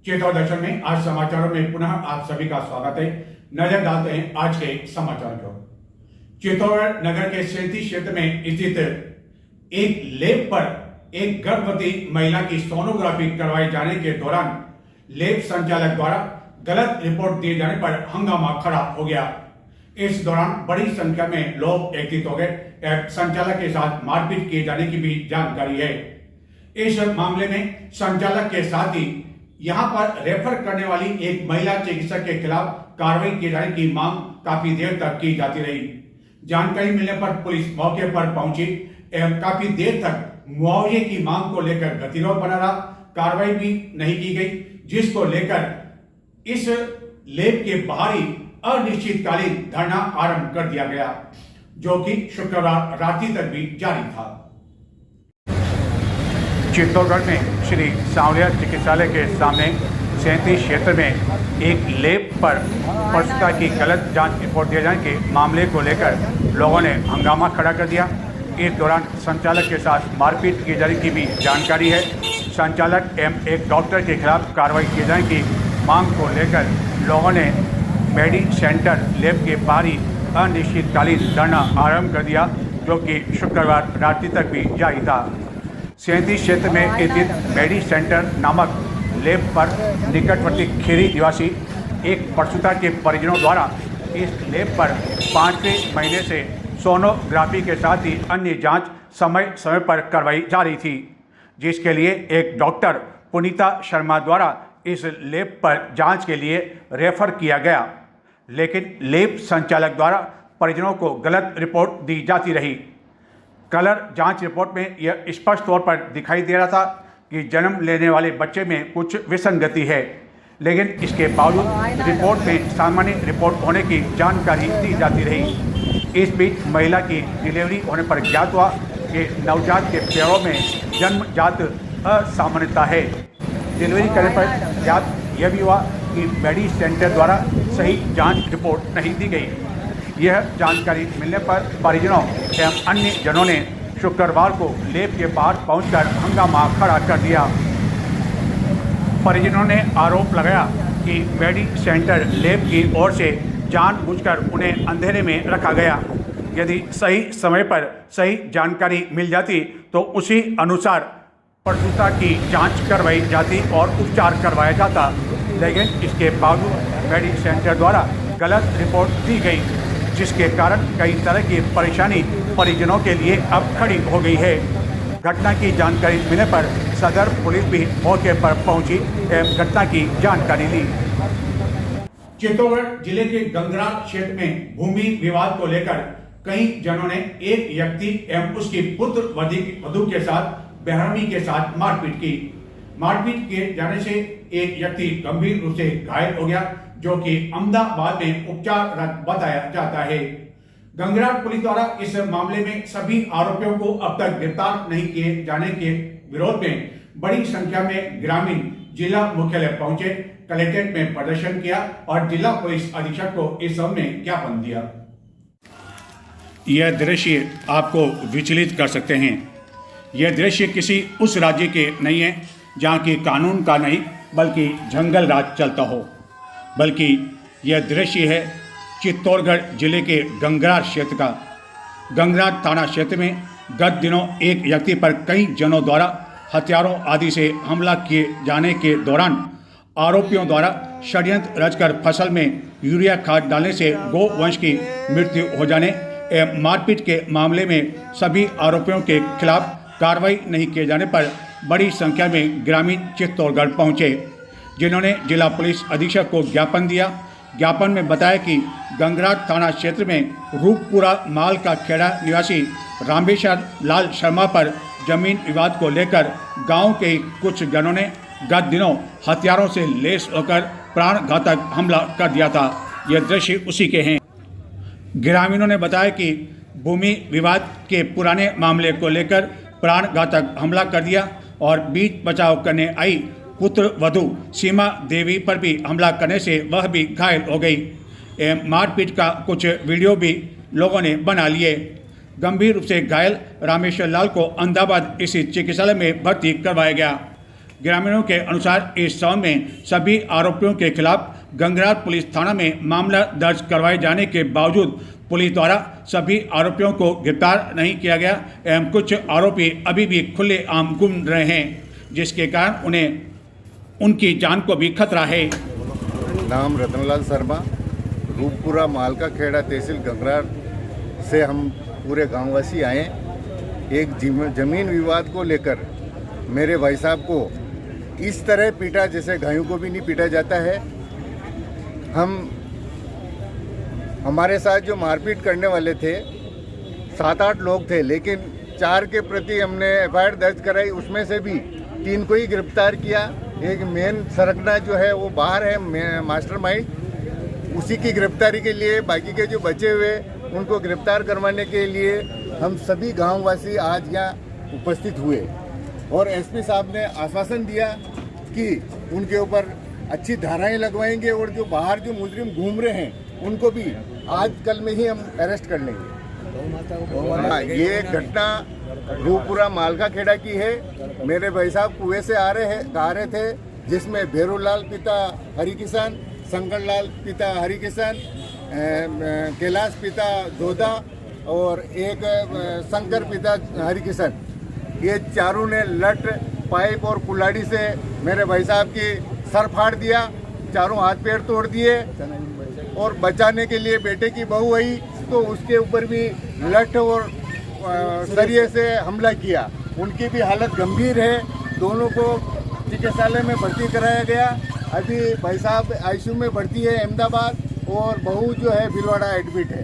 चेताव दर्शन में आज समाचारों में पुनः आप सभी का स्वागत है। नजर डालते हैं आज के समाचार को। चित्तौड़गढ़ नगर के 37 क्षेत्र में स्थित एक लैब पर एक गर्भवती महिला की सोनोग्राफी करवाए जाने के दौरान लैब संचालक द्वारा गलत रिपोर्ट दिए जाने पर हंगामा खड़ा हो गया। इस दौरान बड़ी संख्या में लोग एकत्रित हो गए। संचालक के साथ मारपीट किए जाने की भी जानकारी है। इस मामले में संचालक के साथ ही यहां पर रेफर करने वाली एक महिला चिकित्सक के खिलाफ कार्रवाई किए जाने की मांग काफी देर तक की जाती रही। जानकारी मिलने पर पुलिस मौके पर पहुंची एवं काफी देर तक मुआवजे की मांग को लेकर गतिरोध बना रहा। कार्रवाई भी नहीं की गई, जिसको लेकर इस लैब के बाहर ही अनिश्चितकालीन धरना आरंभ कर दिया गया, जो कि शुक्रवार रात्रि तक भी जारी था। चित्तौड़गढ़ में श्री सांवलिया चिकित्सालय के सामने 37 क्षेत्र में एक लैब पर प्रसूता की गलत जांच रिपोर्ट दिए जाने के मामले को लेकर लोगों ने हंगामा खड़ा कर दिया। इस दौरान संचालक के साथ मारपीट किए जाने की भी जानकारी है। संचालक एवं एक डॉक्टर के खिलाफ कार्रवाई किए जाने की मांग को लेकर लोगों ने मेडी सेंटर लैब के बाहर ही अनिश्चितकालीन धरना आरंभ कर दिया, जो कि शुक्रवार रात्रि तक भी जारी था। 37 क्षेत्र में स्थित मेडी सेंटर नामक लैब पर निकटवर्ती खेरी निवासी एक प्रसूता के परिजनों द्वारा इस लैब पर 5वें महीने से सोनोग्राफी के साथ ही अन्य जांच समय समय पर करवाई जा रही थी, जिसके लिए एक डॉक्टर पुनीता शर्मा द्वारा इस लैब पर जांच के लिए रेफर किया गया, लेकिन लैब संचालक द्वारा परिजनों को गलत रिपोर्ट दी जाती रही। कलर जांच रिपोर्ट में यह स्पष्ट तौर पर दिखाई दे रहा था कि जन्म लेने वाले बच्चे में कुछ विसंगति है, लेकिन इसके बावजूद रिपोर्ट में सामान्य रिपोर्ट होने की जानकारी दी जाती रही। इस बीच महिला की डिलीवरी होने पर ज्ञात हुआ कि नवजात के पैरों में जन्मजात असामान्यता है। डिलीवरी करने पर ज्ञात यह भी हुआ कि मेडी सेंटर द्वारा सही जाँच रिपोर्ट नहीं दी गई। यह जानकारी मिलने पर परिजनों एवं अन्य जनों ने शुक्रवार को लैब के बाहर पहुंचकर हंगामा खड़ा कर दिया। परिजनों ने आरोप लगाया कि मेडी सेंटर लैब की ओर से जानबूझकर उन्हें अंधेरे में रखा गया। यदि सही समय पर सही जानकारी मिल जाती तो उसी अनुसार प्रसूता की जांच करवाई जाती और उपचार करवाया जाता, लेकिन इसके बावजूद मेडी सेंटर द्वारा गलत रिपोर्ट दी गई, जिसके कारण कई तरह की परेशानी परिजनों के लिए अब खड़ी हो गई है। घटना की जानकारी मिलने पर सदर पुलिस भी मौके पर पहुंची एवं घटना की जानकारी ली। चित्तौड़गढ़ जिले के गंगरा क्षेत्र में भूमि विवाद को लेकर कई जनों ने एक व्यक्ति एवं उसकी पुत्र वधू के साथ बेरहमी के साथ मारपीट की। मारपीट किए जाने से एक व्यक्ति गंभीर रूप से घायल हो गया, जो कि अहमदाबाद में उपचाररत बताया जाता है। गंगरा पुलिस द्वारा इस मामले में सभी आरोपियों को अब तक गिरफ्तार नहीं किए जाने के विरोध में बड़ी संख्या में ग्रामीण जिला मुख्यालय पहुंचे, कलेक्ट्रेट में प्रदर्शन किया और जिला पुलिस अधीक्षक को इस संबंध में ज्ञापन दिया। यह दृश्य आपको विचलित कर सकते हैं। यह दृश्य किसी उस राज्य के नहीं है जहाँ की कानून का नहीं बल्कि जंगल राज चलता हो, बल्कि यह दृश्य है चित्तौड़गढ़ जिले के गंगरा क्षेत्र का। गंगरा थाना क्षेत्र में गत दिनों एक व्यक्ति पर कई जनों द्वारा हथियारों आदि से हमला किए जाने के दौरान आरोपियों द्वारा षड्यंत्र रचकर फसल में यूरिया खाद डालने से गोवंश की मृत्यु हो जाने एवं मारपीट के मामले में सभी आरोपियों के खिलाफ कार्रवाई नहीं किए जाने पर बड़ी संख्या में ग्रामीण चित्तौड़गढ़ पहुँचे, जिन्होंने जिला पुलिस अधीक्षक को ज्ञापन दिया। ज्ञापन में बताया कि गंगरा थाना क्षेत्र में रूपपुरा माल का खेड़ा निवासी रामेश्वर लाल शर्मा पर जमीन विवाद को लेकर गांव के कुछ जनों ने गत दिनों हथियारों से लैस होकर प्राणघातक हमला कर दिया था। यह दृश्य उसी के हैं। ग्रामीणों ने बताया कि भूमि विवाद के पुराने मामले को लेकर प्राणघातक हमला कर दिया और बीच बचाव करने आई पुत्र वधू सीमा देवी पर भी हमला करने से वह भी घायल हो गई। मारपीट का कुछ वीडियो भी लोगों ने बना लिए। गंभीर रूप से घायल रामेश्वर लाल को अहमदाबाद स्थित चिकित्सालय में भर्ती करवाया गया। ग्रामीणों के अनुसार इस संबंध में सभी आरोपियों के खिलाफ गंगरार पुलिस थाना में मामला दर्ज करवाए जाने के बावजूद पुलिस द्वारा सभी आरोपियों को गिरफ्तार नहीं किया गया एवं कुछ आरोपी अभी भी खुलेआम घूम रहे हैं, जिसके कारण उन्हें उनकी जान को भी खतरा है। नाम रतनलाल शर्मा, रूपपुरा मालका खेड़ा तहसील गंगरार से हम पूरे गांववासी आए। एक जमीन विवाद को लेकर मेरे भाई साहब को इस तरह पीटा जैसे गायों को भी नहीं पीटा जाता है। हमारे साथ जो मारपीट करने वाले थे 7-8 लोग थे, लेकिन 4 के प्रति हमने एफआईआर दर्ज कराई, उसमें से भी 3 को ही गिरफ्तार किया। एक मेन सरगना जो है वो बाहर है, मास्टरमाइंड, उसी की गिरफ्तारी के लिए बाकी के जो बचे हुए उनको गिरफ्तार करवाने के लिए हम सभी गांववासी आज यहाँ उपस्थित हुए और एसपी साहब ने आश्वासन दिया कि उनके ऊपर अच्छी धाराएं लगवाएंगे और जो बाहर जो मुजरिम घूम रहे हैं उनको भी आज कल में ही हम अरेस्ट कर लेंगे। ये घटना रूपपुरा मालका खेड़ा की है। मेरे भाई साहब कुएं से आ रहे थे, जिसमें भैरूलाल पिता हरिकिसान, शंकरलाल पिता हरिकिसान, कैलाश पिता दोदा और एक शंकर पिता हरिकिशन, ये चारों ने लट, पाइप और कुल्हाड़ी से मेरे भाई साहब की सर फाड़ दिया, चारों हाथ पैर तोड़ दिए और बचाने के लिए बेटे की बहू आई तो उसके ऊपर भी लट और सरिये से हमला किया। उनकी भी हालत गंभीर है, दोनों को चिकित्सालय में भर्ती कराया गया। अभी भाई साहब आईसीयू में भर्ती है अहमदाबाद और बहू जो है भीलवाड़ा एडमिट है।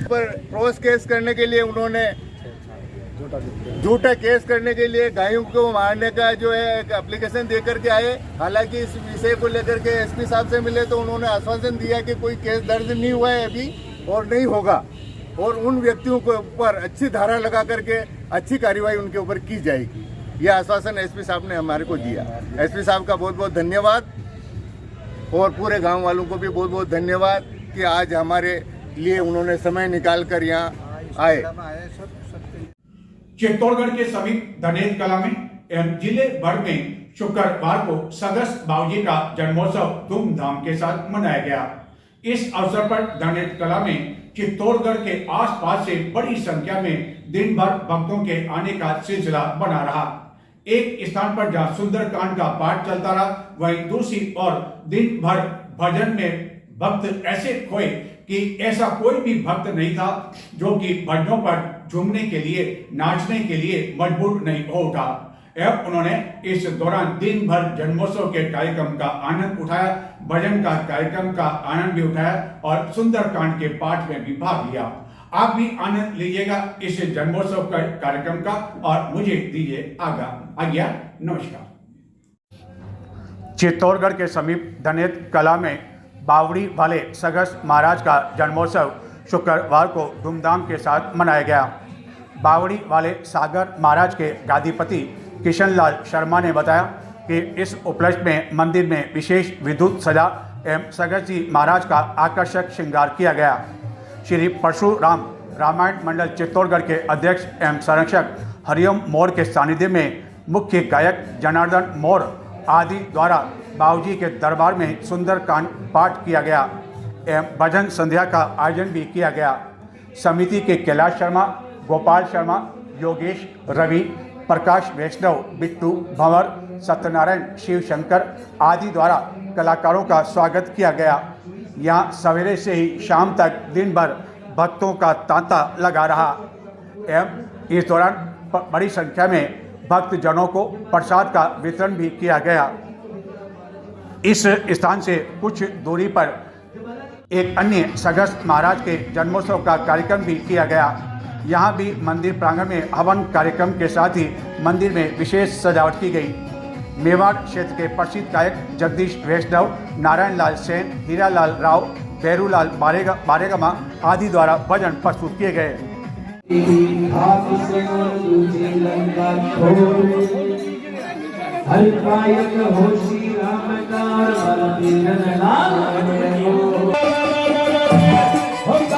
पर क्रॉस केस करने के लिए उन्होंने झूठा केस करने के लिए गायों को मारने का जो है एक एप्लीकेशन दे करके आए। हालांकि इस विषय को लेकर के एसपी साहब से मिले तो उन्होंने आश्वासन दिया कि कोई केस दर्ज नहीं हुआ है अभी और नहीं होगा और उन व्यक्तियों के ऊपर अच्छी धारा लगा करके अच्छी कार्रवाई उनके ऊपर की जाएगी। यह आश्वासन एसपी साहब ने हमारे को दिया। एसपी साहब का बहुत बहुत धन्यवाद और पूरे गांव वालों को भी बहुत बहुत धन्यवाद कि आज हमारे लिए उन्होंने समय निकाल कर यहाँ आए। चित्तौड़गढ़ के समीप धनेत कला में एवं जिले भर में शुक्रवार को सगस बाबूजी का जन्मोत्सव धूमधाम के साथ मनाया गया। इस अवसर पर धनेत कला में चित्तौड़गढ़ के आसपास से बड़ी संख्या में दिन भर भक्तों के आने का सिलसिला बना रहा। एक स्थान पर जहां सुंदरकांड का पाठ चलता रहा, वहीं दूसरी ओर दिन भर भजन में भक्त ऐसे खोए कि ऐसा कोई भी भक्त नहीं था जो कि भजनों पर झूमने के लिए, नाचने के लिए मजबूर नहीं हो उठा। एवं उन्होंने इस दौरान दिन भर जन्मोत्सव के कार्यक्रम का आनंद उठाया, भजन का कार्यक्रम का आनंद भी उठाया और सुंदरकांड के पाठ में भी भाग लिया। आप भी आनंद लीजिएगा इस जन्मोत्सव का कार्यक्रम का और मुझे दीजिए आज्ञा। नमस्कार। चित्तौड़गढ़ के समीप धनेत कला में बावड़ी वाले सगस महाराज का जन्मोत्सव शुक्रवार को धूमधाम के साथ मनाया गया। बावड़ी वाले सागर महाराज के गादीपति किशनलाल शर्मा ने बताया कि इस उपलक्ष्य में मंदिर में विशेष विद्युत सजा एवं सगस जी महाराज का आकर्षक श्रृंगार किया गया। श्री परशुराम रामायण मंडल चित्तौड़गढ़ के अध्यक्ष एवं संरक्षक हरिओम मौर्य के सानिध्य में मुख्य गायक जनार्दन मौर्य आदि द्वारा बाबूजी के दरबार में सुंदरकांड पाठ किया गया एवं भजन संध्या का आयोजन भी किया गया। समिति के कैलाश शर्मा, गोपाल शर्मा, योगेश, रवि, प्रकाश वैष्णव, बिट्टू भंवर, सत्यनारायण, शिव शंकर आदि द्वारा कलाकारों का स्वागत किया गया। यहाँ सवेरे से ही शाम तक दिन भर भक्तों का तांता लगा रहा एवं इस दौरान बड़ी संख्या में भक्तजनों को प्रसाद का वितरण भी किया गया। इस स्थान से कुछ दूरी पर एक अन्य सगस महाराज के जन्मोत्सव का कार्यक्रम भी किया गया। यहाँ भी मंदिर प्रांगण में हवन कार्यक्रम के साथ ही मंदिर में विशेष सजावट की गई। मेवाड़ क्षेत्र के प्रसिद्ध गायक जगदीश वैष्णव, नारायण लाल सेन, हीरालाल राव, भैरूलाल बारेगमा आदि द्वारा भजन प्रस्तुत किए गए। हो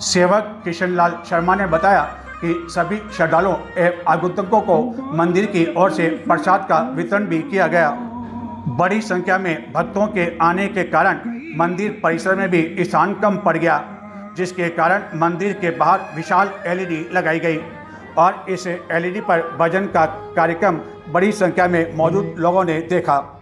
सेवक किशनलाल शर्मा ने बताया कि सभी श्रद्धालुओं एवं आगंतुकों को मंदिर की ओर से प्रसाद का वितरण भी किया गया। बड़ी संख्या में भक्तों के आने के कारण मंदिर परिसर में भी स्थान कम पड़ गया, जिसके कारण मंदिर के बाहर विशाल एलईडी लगाई गई और इस एलईडी पर भजन का कार्यक्रम बड़ी संख्या में मौजूद लोगों ने देखा।